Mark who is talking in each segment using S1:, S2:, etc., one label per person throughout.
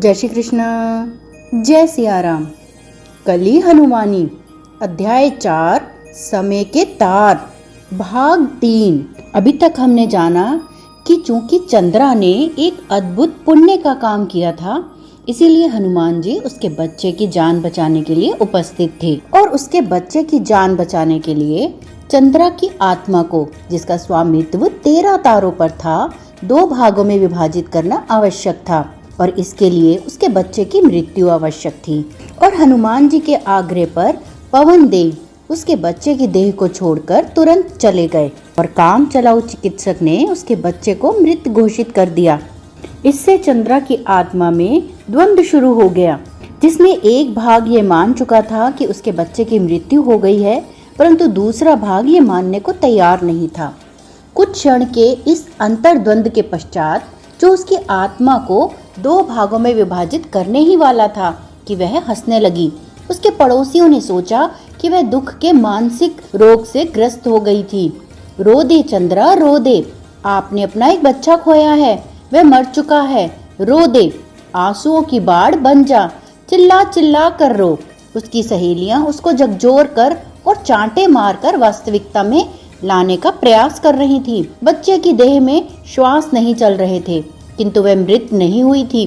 S1: जय श्री कृष्ण, जय सियाराम। कली हनुमानी, अध्याय 4, समय के तार, भाग 3। अभी तक हमने जाना कि चूंकि चंद्रा ने एक अद्भुत पुण्य का काम किया था, इसीलिए हनुमान जी उसके बच्चे की जान बचाने के लिए उपस्थित थे और उसके बच्चे की जान बचाने के लिए चंद्रा की आत्मा को, जिसका स्वामित्व 13 तारों पर था, 2 भागों में विभाजित करना आवश्यक था और इसके लिए उसके बच्चे की मृत्यु आवश्यक थी। और हनुमान जी के आग्रह पर पवन देव उसके बच्चे की देह को छोड़कर तुरंत चले गए और काम चलाऊ चिकित्सक ने उसके बच्चे को मृत घोषित कर दिया। इससे चंद्रा की आत्मा में द्वंद्व शुरू हो गया, जिसमें एक भाग ये मान चुका था कि उसके बच्चे की मृत्यु हो गई है, परंतु दूसरा भाग ये मानने को तैयार नहीं था। कुछ क्षण के इस अंतर्द्वंद के पश्चात जो उसकी आत्मा को 2 भागों में विभाजित करने ही वाला था कि वह हंसने लगी। उसके पड़ोसियों ने सोचा कि वह दुख के मानसिक रोग से ग्रस्त हो गई थी। रो दे चंद्रा, रो दे, आपने अपना एक बच्चा खोया है, वह मर चुका है, रो दे, आंसुओं की बाढ़ बन जा, चिल्ला चिल्ला कर रो। उसकी सहेलियां उसको झकझोर कर और चांटे मारकर वास्तविकता में लाने का प्रयास कर रही थी। बच्चे की देह में श्वास नहीं चल रहे थे, किंतु वह मृत नहीं हुई थी।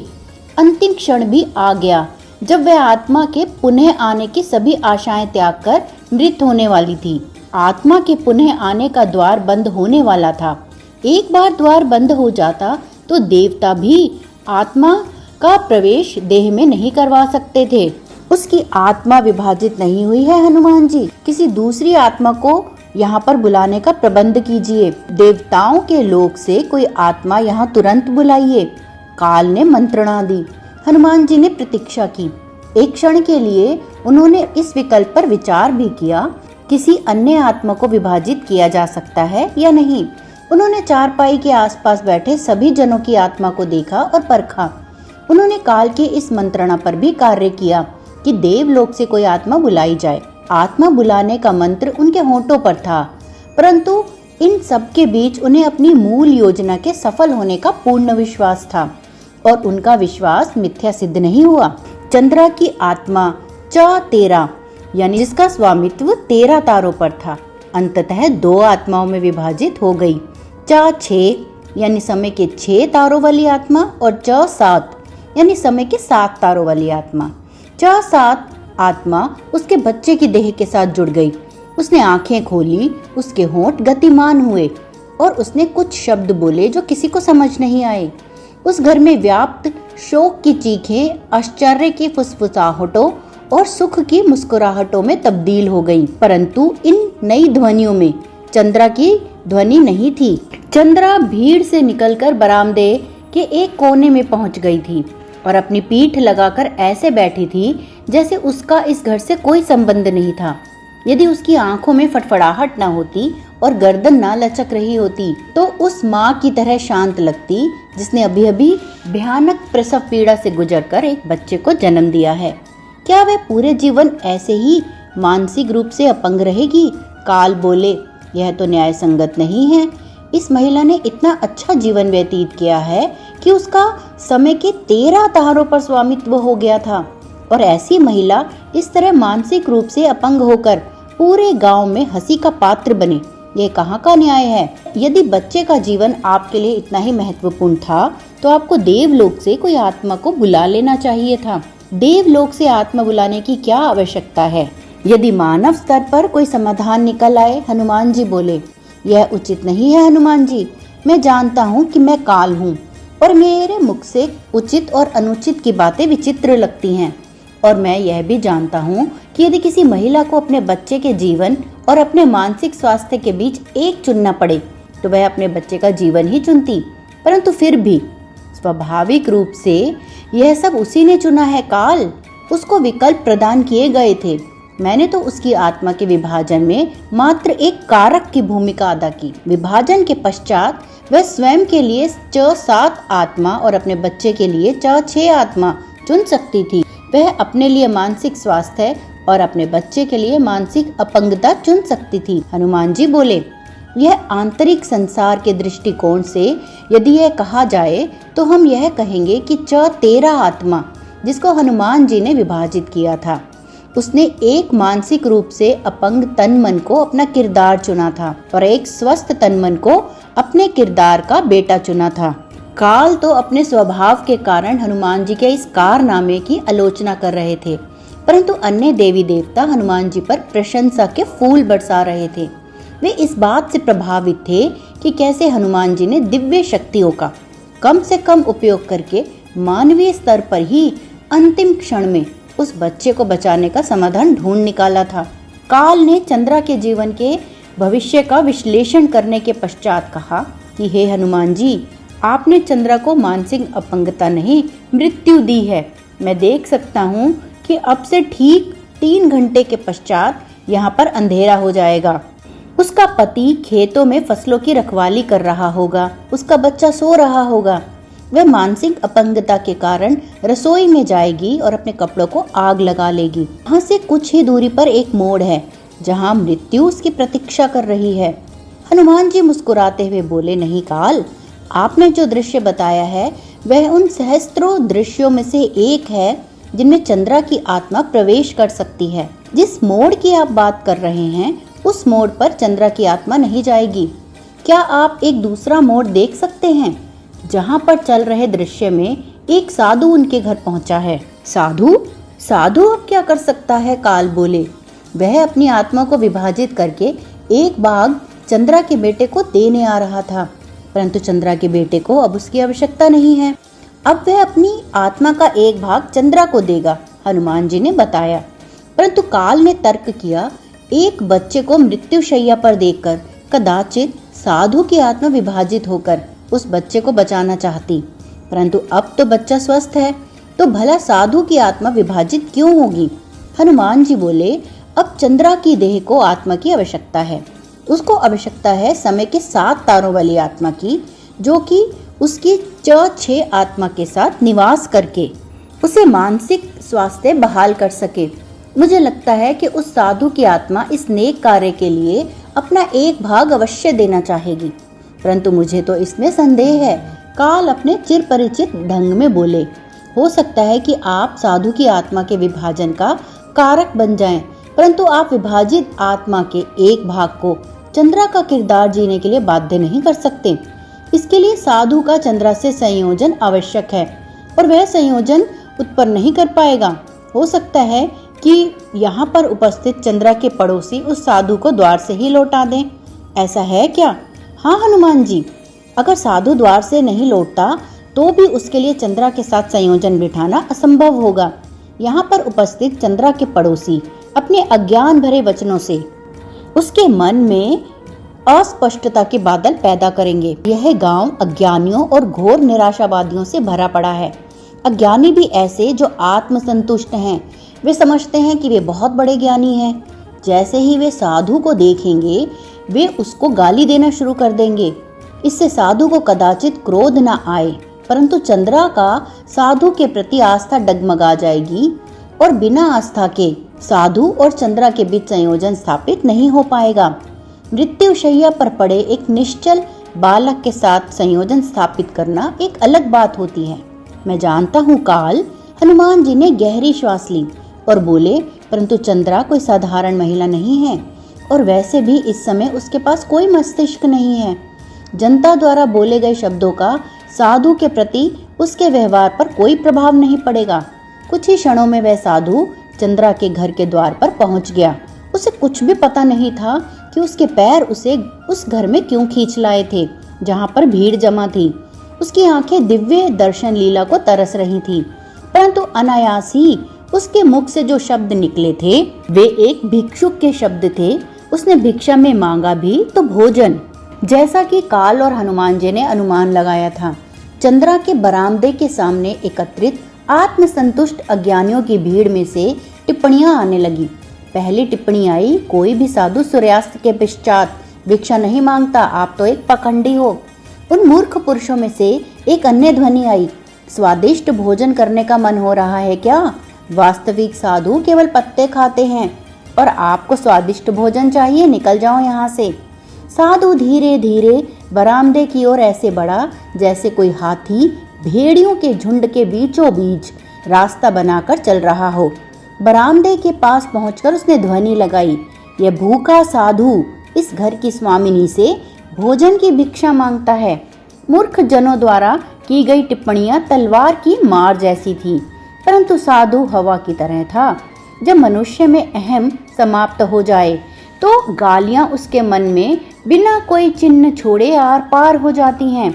S1: अंतिम क्षण भी आ गया जब वह आत्मा के पुनः आने की सभी आशाएं त्याग कर मृत होने वाली थी। आत्मा के पुनः आने का द्वार बंद होने वाला था। एक बार द्वार बंद हो जाता तो देवता भी आत्मा का प्रवेश देह में नहीं करवा सकते थे। उसकी आत्मा विभाजित नहीं हुई है हनुमान जी, किसी दूसरी आत्मा को यहाँ पर बुलाने का प्रबंध कीजिए। देवताओं के लोक से कोई आत्मा यहाँ तुरंत बुलाइए। काल ने मंत्रणा दी। हनुमान जी ने प्रतीक्षा की। एक क्षण के लिए उन्होंने इस विकल्प पर विचार भी किया, किसी अन्य आत्मा को विभाजित किया जा सकता है या नहीं। उन्होंने चारपाई के आसपास बैठे सभी जनों की आत्मा को देखा और परखा। उन्होंने काल की इस मंत्रणा पर भी कार्य किया कि देवलोक से कोई आत्मा बुलाई जाए। आत्मा बुलाने का मंत्र उनके होंठों पर था, परंतु इन सब के बीच उन्हें अपनी मूल योजना के सफल होने का पूर्ण विश्वास था और उनका विश्वास मिथ्या सिद्ध नहीं हुआ। चंद्रा की आत्मा च13 यानी जिसका स्वामित्व 13 तारों पर था, अंततः 2 आत्माओं में विभाजित हो गई। च6 यानी समय के 6 तारों वाली आत्मा और च7 यानी समय के 7 तारों वाली आत्मा। च7 आत्मा उसके बच्चे की देह के साथ जुड़ गई। उसने आंखें खोली, उसके होंठ गतिमान हुए और उसने कुछ शब्द बोले जो किसी को समझ नहीं आए। उस घर में व्याप्त शोक की चीखें आश्चर्य की फुसफुसाहटों और सुख की मुस्कुराहटों में तब्दील हो गईं, परंतु इन नई ध्वनियों में चंद्रा की ध्वनि नहीं थी। चंद्रा भीड़ से निकलकर बरामदे के एक कोने में पहुंच गई थी और अपनी पीठ लगाकर ऐसे बैठी थी जैसे उसका इस घर से कोई संबंध नहीं था। यदि उसकी आंखों में फटफड़ाहट न होती और गर्दन न लचक रही होती तो उस माँ की तरह शांत लगती जिसने अभी अभी भयानक प्रसव पीड़ा से गुजरकर एक बच्चे को जन्म दिया है। क्या वह पूरे जीवन ऐसे ही मानसिक रूप से अपंग रहेगी? काल बोले, यह तो न्याय संगत नहीं है। इस महिला ने इतना अच्छा जीवन व्यतीत किया है कि उसका समय के 13 तारों पर स्वामित्व हो गया था और ऐसी महिला इस तरह मानसिक रूप से अपंग होकर पूरे गांव में हंसी का पात्र बने, यह कहाँ का न्याय है? यदि बच्चे का जीवन आपके लिए इतना ही महत्वपूर्ण था तो आपको देवलोक से कोई आत्मा को बुला लेना चाहिए था। देवलोक से आत्मा बुलाने की क्या आवश्यकता है? यदि मानव स्तर पर कोई समाधान निकल आए। हनुमान जी बोले, यह उचित नहीं है हनुमान जी। मैं जानता हूँ कि मैं काल हूँ और मेरे मुख से उचित और अनुचित की बातें विचित्र लगती हैं, और मैं यह भी जानता हूँ कि यदि किसी महिला को अपने बच्चे के जीवन और अपने मानसिक स्वास्थ्य के बीच एक चुनना पड़े तो वह अपने बच्चे का जीवन ही चुनती, परंतु फिर भी स्वाभाविक रूप से यह सब उसी ने चुना है। काल, उसको विकल्प प्रदान किए गए थे। मैंने तो उसकी आत्मा के विभाजन में मात्र एक कारक की भूमिका अदा की। विभाजन के पश्चात वह स्वयं के लिए च7 आत्मा और अपने बच्चे के लिए च6 आत्मा चुन सकती थी। वह अपने लिए मानसिक स्वास्थ्य और अपने बच्चे के लिए मानसिक अपंगता चुन सकती थी। हनुमान जी बोले, यह आंतरिक संसार के दृष्टिकोण से यदि यह कहा जाए तो हम यह कहेंगे कि 13 आत्मा जिसको हनुमान जी ने विभाजित किया था, उसने एक मानसिक रूप से अपंग तन मन को अपना किरदार चुना था और एक स्वस्थ तन मन को अपने किरदार का बेटा चुना था। काल तो अपने स्वभाव के कारण हनुमान जी के इस कारनामे की आलोचना कर रहे थे, परंतु अन्य देवी देवता हनुमान जी पर प्रशंसा के फूल बरसा रहे थे। वे इस बात से प्रभावित थे कि कैसे हनुमान जी ने दिव्य शक्तियों का कम से कम उपयोग करके मानवीय स्तर पर ही अंतिम क्षण में उस बच्चे को बचाने का समाधान ढूंढ निकाला था। काल ने चंद्रा के जीवन के भविष्य का विश्लेषण करने के पश्चात कहा कि हे हनुमान जी, आपने चंद्रा को मानसिक अपंगता नहीं, मृत्यु दी है। मैं देख सकता हूँ कि अब से ठीक 3 घंटे के पश्चात यहाँ पर अंधेरा हो जाएगा। उसका पति खेतों में फसलों की रखवाली कर रहा होगा, उसका बच्चा सो रहा होगा। वह मानसिक अपंगता के कारण रसोई में जाएगी और अपने कपड़ों को आग लगा लेगी। वहाँ से कुछ ही दूरी पर एक मोड़ है जहाँ मृत्यु उसकी प्रतीक्षा कर रही है। हनुमान जी मुस्कुराते हुए बोले, नहीं काल, आपने जो दृश्य बताया है वह उन सहस्त्रों दृश्यों में से एक है जिनमें चंद्रा की आत्मा प्रवेश कर सकती है। जिस मोड़ की आप बात कर रहे हैं उस मोड़ पर चंद्रा की आत्मा नहीं जाएगी। क्या आप एक दूसरा मोड़ देख सकते हैं जहाँ पर चल रहे दृश्य में एक साधु उनके घर पहुँचा है? साधु अब क्या कर सकता है? काल बोले, वह अपनी आत्मा को विभाजित करके एक भाग चंद्रा के बेटे को देने आ रहा था, परंतु चंद्रा के बेटे को अब उसकी आवश्यकता नहीं है। अब वह अपनी आत्मा का एक भाग चंद्रा को देगा, हनुमान जी ने बताया। परंतु काल ने तर्क किया, एक बच्चे को मृत्युशैया पर देखकर कदाचित साधु की आत्मा विभाजित होकर उस बच्चे को बचाना चाहती, परंतु अब तो बच्चा स्वस्थ है, तो भला साधु की आत्मा विभाजित क्यों होगी? हनुमान जी बोले, अब चंद्रा की देह को आत्मा की आवश्यकता है। उसको आवश्यकता है समय के 7 तारों वाली आत्मा की, जो कि उसकी 6 आत्मा के साथ निवास करके उसे मानसिक स्वास्थ्य बहाल कर सके। मुझे लगता है कि उस साधु की आत्मा इस नेक कार्य के लिए अपना एक भाग अवश्य देना चाहेगी, परंतु मुझे तो इसमें संदेह है। काल अपने चिर परिचित ढंग में बोले, हो सकता है कि आप साधु की आत्मा के विभाजन का कारक बन जाएं, परंतु आप विभाजित आत्मा के एक भाग को चंद्रा का किरदार जीने के लिए बाध्य नहीं कर सकते। इसके लिए साधु का चंद्रा से संयोजन आवश्यक है और वह संयोजन उत्पन्न नहीं कर पाएगा। हो सकता है कि यहाँ पर उपस्थित चंद्रा के पड़ोसी उस साधु को द्वार से ही लौटा दें। ऐसा है क्या? हाँ हनुमान जी, अगर साधु द्वार से नहीं लौटता तो भी उसके लिए चंद्रा के साथ संयोजन बिठाना असंभव होगा। यहाँ पर उपस्थित चंद्रा के पड़ोसी अपने अज्ञान भरे वचनों से उसके मन में अस्पष्टता के बादल पैदा करेंगे। यह गांव अज्ञानियों और घोर निराशावादियों से भरा पड़ा है। अज्ञानी भी ऐसे जो आत्मसंतुष्ट हैं, वे समझते हैं कि वे बहुत बड़े ज्ञानी हैं। जैसे ही वे साधु को देखेंगे वे उसको गाली देना शुरू कर देंगे। इससे साधु को कदाचित क्रोध न आए, परंतु चंद्रा का साधु के प्रति आस्था डगमगा जाएगी और बिना आस्था के साधु और चंद्रा के बीच संयोजन स्थापित नहीं हो पाएगा। मृत्युशैया पर पड़े एक निश्चल बालक के साथ संयोजन स्थापित करना एक अलग बात होती है। मैं जानता हूँ काल, हनुमान जी ने गहरी श्वास ली और बोले, परंतु चंद्रा कोई साधारण महिला नहीं है और वैसे भी इस समय उसके पास कोई मस्तिष्क नहीं है। जनता द्वारा बोले गए शब्दों का साधु के प्रति उसके व्यवहार पर कोई प्रभाव नहीं पड़ेगा। कुछ ही क्षणों में वह साधु चंद्रा के घर के द्वार पर पहुंच गया। उसे कुछ भी पता नहीं था कि उसके पैर उसे उस घर में क्यों खींच लाए थे जहां पर भीड़ जमा थी। उसकी आंखें दिव्य दर्शन लीला को तरस रही थी, परंतु अनायास ही उसके मुख से जो शब्द निकले थे वे एक भिक्षुक के शब्द थे। उसने भिक्षा में मांगा भी तो भोजन। जैसा कि काल और हनुमान जी ने अनुमान लगाया था, चंद्रा के बरामदे के सामने एकत्रित आत्मसंतुष्ट अज्ञानियों की भीड़ में से टिप्पणियां आने लगी। पहली टिप्पणी आई, कोई भी साधु सूर्यास्त के पश्चात भिक्षा नहीं मांगता, आप तो एक पाखंडी हो। उन मूर्ख पुरुषों में से एक अन्य ध्वनि आई, स्वादिष्ट भोजन करने का मन हो रहा है क्या? वास्तविक साधु केवल पत्ते खाते हैं और आपको स्वादिष्ट भोजन चाहिए, निकल जाओ यहाँ से। साधु धीरे धीरे बरामदे की ओर ऐसे बढ़ा जैसे कोई हाथी भेड़ियों के झुंड के बीचों बीच रास्ता बनाकर चल रहा हो। बरामदे के पास पहुंचकर उसने ध्वनि लगाई, यह भूखा साधु इस घर की स्वामिनी से भोजन की भिक्षा मांगता है। मूर्ख जनों द्वारा की गई टिप्पणियां तलवार की मार जैसी थी, परंतु साधु हवा की तरह था। जब मनुष्य में अहम समाप्त हो जाए तो गालियां उसके मन में बिना कोई चिन्ह छोड़े आर पार हो जाती हैं।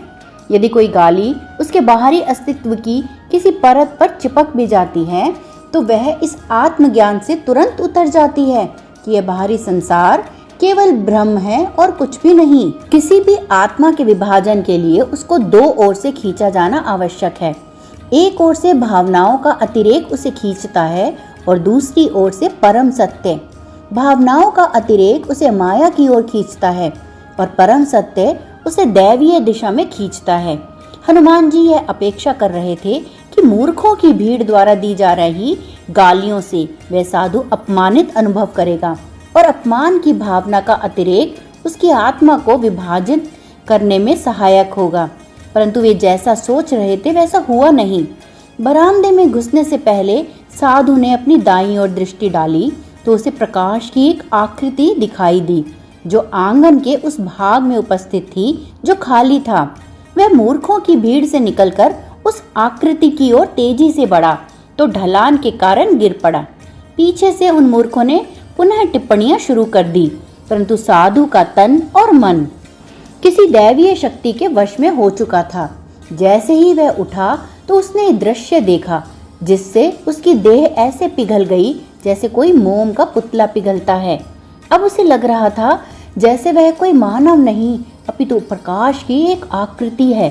S1: यदि कोई गाली उसके बाहरी अस्तित्व की किसी परत पर चिपक भी जाती है तो वह इस आत्मज्ञान से तुरंत उतर जाती है कि यह बाहरी संसार केवल भ्रम है और कुछ भी नहीं। किसी भी आत्मा के विभाजन के लिए उसको दो ओर से खींचा जाना आवश्यक है। एक ओर से भावनाओं का अतिरेक उसे खींचता है और दूसरी ओर से परम सत्य। भावनाओं का अतिरेक उसे माया की ओर खींचता है और परम सत्य उसे दैवीय दिशा में खींचता है। हनुमान जी यह अपेक्षा कर रहे थे कि मूर्खों की भीड़ द्वारा दी जा रही गालियों से वह साधु अपमानित अनुभव करेगा और अपमान की भावना का अतिरेक उसकी आत्मा को विभाजित करने में सहायक होगा, परंतु वे जैसा सोच रहे थे वैसा हुआ नहीं। बरामदे में घुसने से पहले साधु ने अपनी दाईं ओर दृष्टि डाली तो उसे प्रकाश की एक आकृति दिखाई दी जो आंगन के उस भाग में उपस्थित थी जो खाली था। वह मूर्खों की भीड़ से निकलकर उस आकृति की ओर तेजी से बढ़ा तो ढलान के कारण गिर पड़ा। पीछे से उन मूर्खों ने पुनः टिप्पणियां शुरू कर दी, परंतु साधु का तन और मन किसी दैवीय शक्ति के वश में हो चुका था। जैसे ही वह उठा तो उसने एक दृश्य देखा जिससे उसकी देह ऐसे पिघल गई जैसे कोई मोम का पुतला पिघलता है। अब उसे लग रहा था जैसे वह कोई मानव नहीं अपितु प्रकाश की एक आकृति है।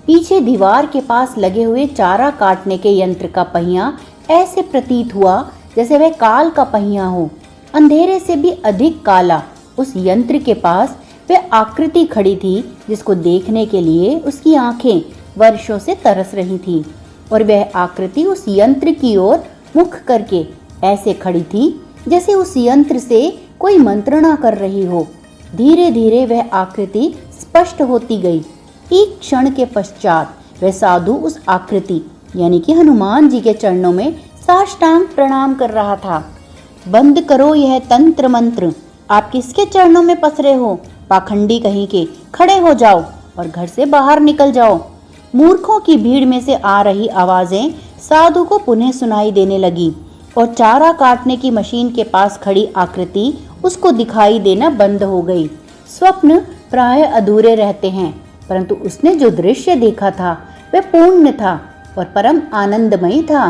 S1: पीछे दीवार के पास लगे हुए चारा काटने के यंत्र का पहिया ऐसे प्रतीत हुआ जैसे वह काल का पहिया हो। अंधेरे से भी अधिक काला उस यंत्र के पास वह आकृति खड़ी थी जिसको देखने के लिए उसकी आंखें वर्षों से तरस रही थी, और वह आकृति उस यंत्र की ओर मुख करके ऐसे खड़ी थी जैसे उस यंत्र से कोई मंत्रणा कर रही हो। धीरे धीरे वह आकृति स्पष्ट होती गई। एक क्षण के पश्चात वह साधु उस आकृति यानी कि हनुमान जी के चरणों में साष्टांग प्रणाम कर रहा था। बंद करो यह तंत्र मंत्र, आप किसके चरणों में पसरे हो? पाखंडी कहीं के, खड़े हो जाओ और घर से बाहर निकल जाओ। मूर्खों की भीड़ में से आ रही आवाजें साधु को पुनः सुनाई देने लगी और चारा काटने की मशीन के पास खड़ी आकृति उसको दिखाई देना बंद हो गई। स्वप्न प्राय अधूरे रहते हैं, परंतु उसने जो दृश्य देखा था वह पूर्ण था और परम आनंदमयी था।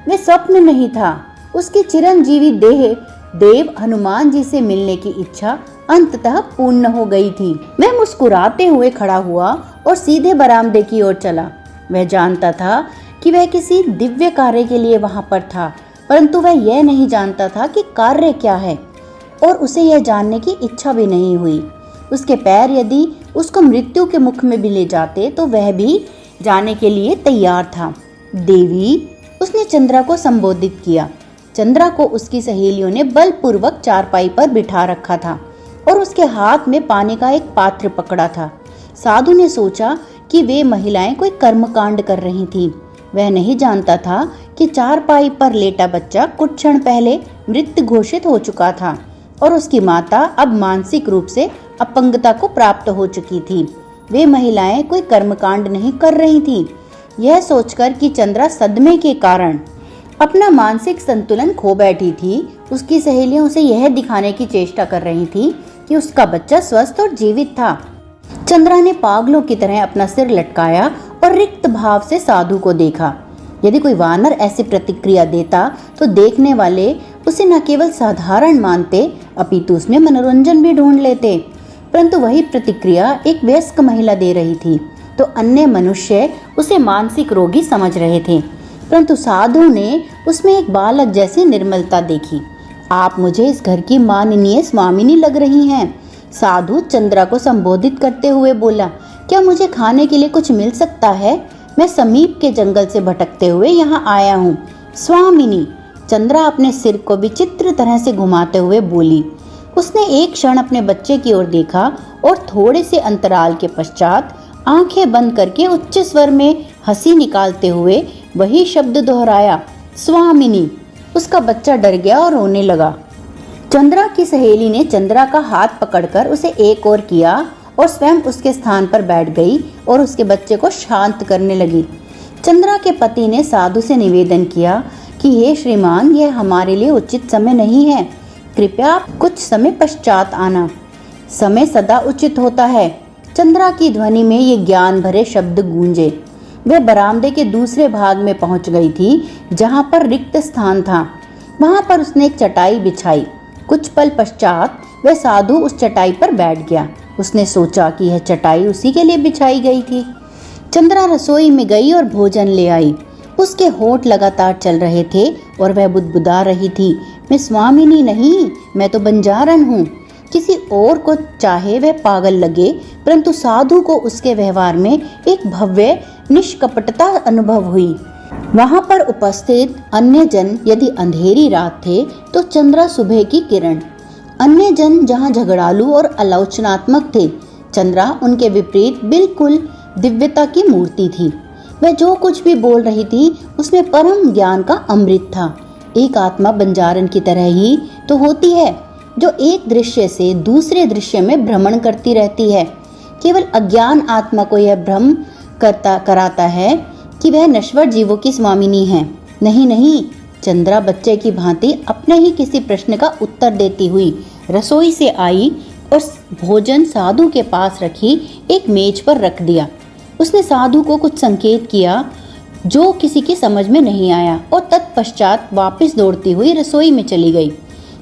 S1: वह स्वप्न नहीं था। उसकी चिरंजीवी देह देव हनुमान जी से मिलने की इच्छा अंततः पूर्ण हो गई थी। वह मुस्कुराते हुए खड़ा हुआ और सीधे बरामदे की ओर चला। वह जानता था कि वह किसी दिव्य कार्य के लिए वहां पर था, परंतु वह यह नहीं जानता था कि कार्य क्या है, और उसे यह जानने की इच्छा भी नहीं हुई। उसके पैर यदि उसको मृत्यु के मुख में भी ले जाते तो वह भी जाने के लिए तैयार था। देवी, उसने चंद्रा को संबोधित किया। चंद्रा को उसकी सहेलियों ने बलपूर्वक चारपाई पर बिठा रखा था और उसके हाथ में पानी का एक पात्र पकड़ा था। साधु ने सोचा कि वे महिलाएं कोई कर्मकांड कर रही थीं। वह नहीं जानता था कि चारपाई पर लेटा बच्चा कुछ क्षण पहले मृत घोषित हो चुका था और उसकी माता अब मानसिक रूप से अपंगता को प्राप्त हो चुकी थी। वे महिलाएं कोई कर्मकांड नहीं कर रही थीं। यह सोचकर कि चंद्रा सदमे के कारण अपना मानसिक संतुलन खो बैठी थी, उसकी सहेलियां उसे यह दिखाने की चेष्टा कर रही थी कि उसका बच्चा स्वस्थ और जीवित था। चंद्रा ने पागलों की तरह अपना सिर लटकाया और रिक्त भाव से साधु को देखा। यदि कोई वानर ऐसी प्रतिक्रिया देता तो देखने वाले उसे न केवल साधारण मानते अपितु उसमें मनोरंजन भी ढूंढ लेते, परंतु वही प्रतिक्रिया एक वयस्क महिला दे रही थी तो अन्य मनुष्य उसे मानसिक रोगी समझ रहे थे, परंतु साधु ने उसमें एक बालक जैसी निर्मलता देखी। आप मुझे इस घर की माननीय स्वामिनी लग रही हैं, साधु चंद्रा को संबोधित करते हुए बोला। क्या मुझे खाने के लिए कुछ मिल सकता है? मैं समीप के जंगल से भटकते हुए यहाँ आया हूँ। स्वामिनी, चंद्रा अपने सिर को विचित्र तरह से घुमाते हुए बोली। उसने एक क्षण अपने बच्चे की ओर देखा और थोड़े से अंतराल के पश्चात आंखें बंद करके उच्च स्वर में हंसी निकालते हुए वही शब्द दोहराया, स्वामिनी। उसका बच्चा डर गया और रोने लगा। चंद्रा की सहेली ने चंद्रा का हाथ पकड़कर उसे एक ओर किया और स्वयं उसके स्थान पर बैठ गई और उसके बच्चे को शांत करने लगी। चंद्रा के पति ने साधु से निवेदन किया कि हे श्रीमान, यह हमारे लिए उचित समय नहीं है, कृपया आप कुछ समय पश्चात आना, समय सदा उचित होता है। चंद्रा की ध्वनि में ये ज्ञान भरे शब्द गूंजे। वह बरामदे के दूसरे भाग में पहुंच गई थी जहां पर रिक्त स्थान था। वहां पर उसने एक चटाई बिछाई। कुछ पल पश्चात वह साधु उस चटाई पर बैठ गया। उसने सोचा कि यह चटाई उसी के लिए बिछाई गई थी। चंद्रा रसोई में गई और भोजन ले आई। उसके होंठ लगातार चल रहे थे और वह बुदबुदा रही थी, मैं स्वामिनी नहीं, मैं तो बंजारन हूँ। किसी और को चाहे वह पागल लगे, परंतु साधु को उसके व्यवहार में एक भव्य निष्कपटता अनुभव हुई। वहां पर उपस्थित अन्य जन यदि अंधेरी रात थे तो चंद्रा सुबह की किरण। अन्य जन जहां झगड़ालू और आलोचनात्मक थे, चंद्रा उनके विपरीत बिल्कुल दिव्यता की मूर्ति थी। वह जो कुछ भी बोल रही थी उसमें परम ज्ञान का अमृत था। एक आत्मा बंजारन की तरह ही तो होती है, जो एक दृश्य से दूसरे दृश्य में भ्रमण करती रहती है। केवल अज्ञान आत्मा को यह भ्रम कराता है कि वह नश्वर जीवों की स्वामिनी है। नहीं नहीं, चंद्रा बच्चे की भांति अपने ही किसी प्रश्न का उत्तर देती हुई रसोई से आई और भोजन साधु के पास रखी एक मेज पर रख दिया। उसने साधु को कुछ संकेत किया जो किसी की समझ में नहीं आया और तत्पश्चात वापस दौड़ती हुई रसोई में चली गई।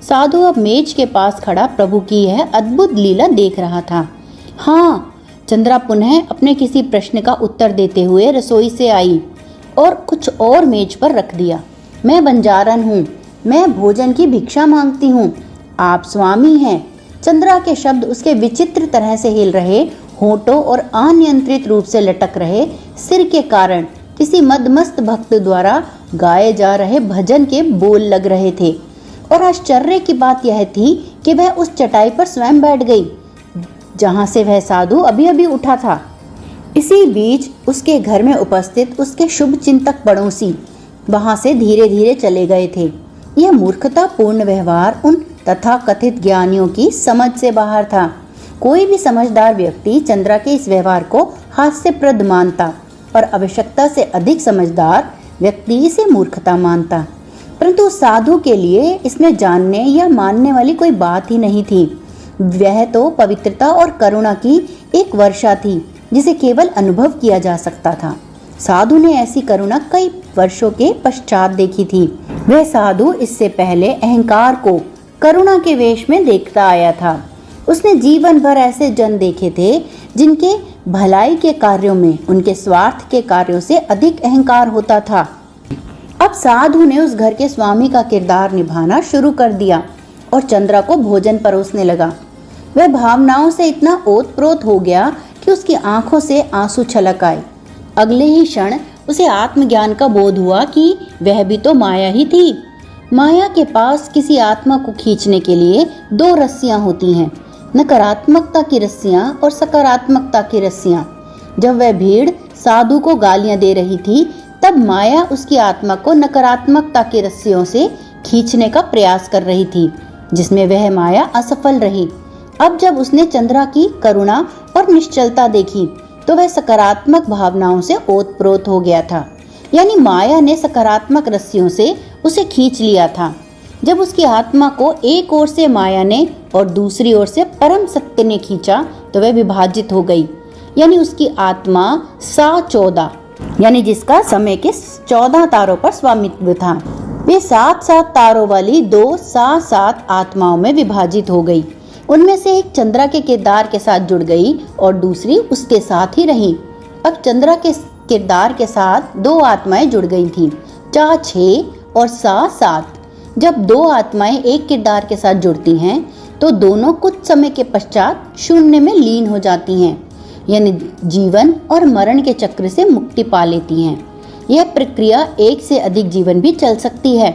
S1: साधु अब मेज के पास खड़ा प्रभु की यह अद्भुत लीला देख रहा था। हाँ, चंद्रा पुनः अपने किसी प्रश्न का उत्तर देते हुए रसोई से आई और कुछ और मेज पर रख दिया। मैं बंजारन हूँ, मैं भोजन की भिक्षा मांगती हूँ, आप स्वामी हैं। चंद्रा के शब्द उसके विचित्र तरह से हिल रहे होठों और अनियंत्रित रूप से लटक रहे सिर के कारण किसी मदमस्त भक्त द्वारा गाए जा रहे भजन के बोल लग रहे थे। और आश्चर्य की बात यह थी कि वह उस चटाई पर स्वयं बैठ गई जहां से वह साधु अभी अभी उठा था। इसी बीच उसके घर में उपस्थित उसके शुभ चिंतक पड़ोसी वहां से धीरे धीरे चले गए थे। यह मूर्खतापूर्ण व्यवहार उन तथा कथित ज्ञानियों की समझ से बाहर था। कोई भी समझदार व्यक्ति चंद्रा के इस व्यवहार को हास्यप्रद मानता और आवश्यकता से अधिक समझदार व्यक्ति इसे मूर्खता मानता। परंतु साधु के लिए इसमें जानने या मानने वाली कोई बात ही नहीं थी। वह तो पवित्रता और करुणा की एक वर्षा थी जिसे केवल अनुभव किया जा सकता था। साधु ने ऐसी करुणा कई वर्षों के पश्चात देखी थी। वह साधु इससे पहले अहंकार को करुणा के वेश में देखता आया था। उसने जीवन भर ऐसे जन देखे थे जिनके भलाई के कार्यों में उनके स्वार्थ के कार्यों से अधिक अहंकार होता था। अब साधु ने उस घर के स्वामी का किरदार निभाना शुरू कर दिया और चंद्रा को भोजन परोसने लगा। वह भावनाओं से इतना ओतप्रोत हो गया कि उसकी आंखों से आंसू छलक आए। अगले ही क्षण उसे आत्मज्ञान का बोध हुआ कि वह भी तो माया ही थी। माया के पास किसी आत्मा को खींचने के लिए दो रस्सियां होती हैं, नकारात्मकता की रस्सियां और सकारात्मकता की रस्सियां। जब वह भीड़ साधु को गालियां दे रही थी तब माया उसकी आत्मा को नकारात्मकता की रस्सियों से खींचने का प्रयास कर रही थी, जिसमें वह माया असफल रही। अब जब उसने चंद्रा की करुणा और निश्चलता देखी तो वह सकारात्मक भावनाओं से ओतप्रोत हो गया था। यानी माया ने सकारात्मक रस्सियों से उसे खींच लिया था। जब उसकी आत्मा को एक ओर से माया ने और दूसरी ओर से परम सत्य ने खींचा तो वह विभाजित हो गई। यानी उसकी आत्मा सा 14 यानी जिसका समय के 14 तारों पर स्वामित्व था, वे 7-7 तारों वाली 2 सा-7 आत्माओं में विभाजित हो गई। उनमें से एक चंद्रा के किरदार के साथ जुड़ गई और दूसरी उसके साथ ही रही। अब चंद्रा के किरदार के साथ 2 आत्माएं जुड़ गई थीं, चा 6 और सा 7। जब 2 आत्माएं एक किरदार के साथ जुड़ती हैं तो दोनों कुछ समय के पश्चात शून्य में लीन हो जाती हैं, यानी जीवन और मरण के चक्र से मुक्ति पा लेती हैं। यह प्रक्रिया एक से अधिक जीवन भी चल सकती है।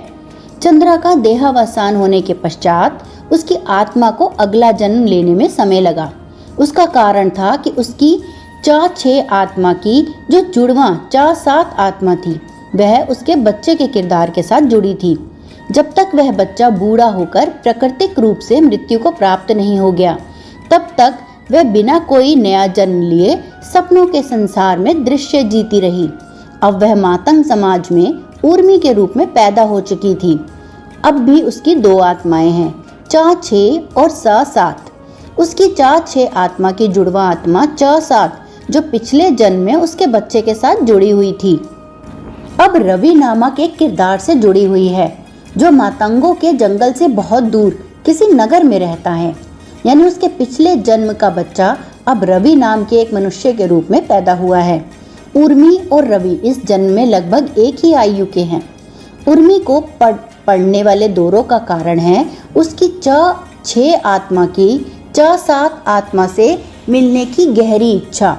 S1: चंद्रा का देहावसान होने के पश्चात उसकी आत्मा को अगला जन्म लेने में समय लगा। उसका कारण था कि उसकी 4-6 आत्मा की जो जुड़वा 4-7 आत्मा थी, वह उसके बच्चे के किरदार के साथ जुड़ी थी। जब तक वह बच्चा बूढ़ा होकर प्राकृतिक रूप से मृत्यु को प्राप्त नहीं हो गया, तब तक वह बिना कोई नया जन्म लिए सपनों के संसार में दृश्य जीती रही। अब वह मातंग समाज में ऊर्मी के रूप में पैदा हो चुकी थी। अब भी उसकी 2 आत्माएं हैं, 4-6 और 7-7। उसकी 4-6 आत्मा की जुड़वा आत्मा 4-7 जो पिछले जन्म में उसके बच्चे के साथ जुड़ी हुई थी, अब रवि नामक एक किरदार से जुड़ी हुई है, जो मातंगों के जंगल से बहुत दूर किसी नगर में रहता है। यानी उसके पिछले जन्म का बच्चा अब रवि नाम के एक मनुष्य के रूप में पैदा हुआ है। उर्मी और रवि इस जन्म में लगभग एक ही आयु के हैं। उर्मी को पढ़ने वाले दोरों का कारण है उसकी 4-6 आत्मा की 4-7 आत्मा से मिलने की गहरी इच्छा।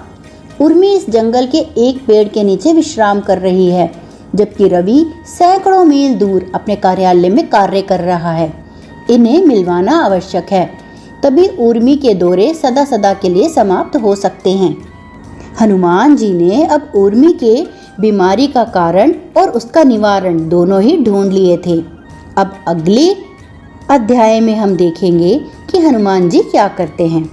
S1: उर्मी इस जंगल के एक पेड़ के नीचे विश्राम कर रही है, जबकि रवि सैकड़ों मील दूर अपने कार्यालय में कार्य कर रहा है। इन्हें मिलवाना आवश्यक है, तभी उर्मी के दौरे सदा सदा के लिए समाप्त हो सकते हैं। हनुमान जी ने अब उर्मी के बीमारी का कारण और उसका निवारण दोनों ही ढूंढ लिए थे। अब अगले अध्याय में हम देखेंगे कि हनुमान जी क्या करते हैं।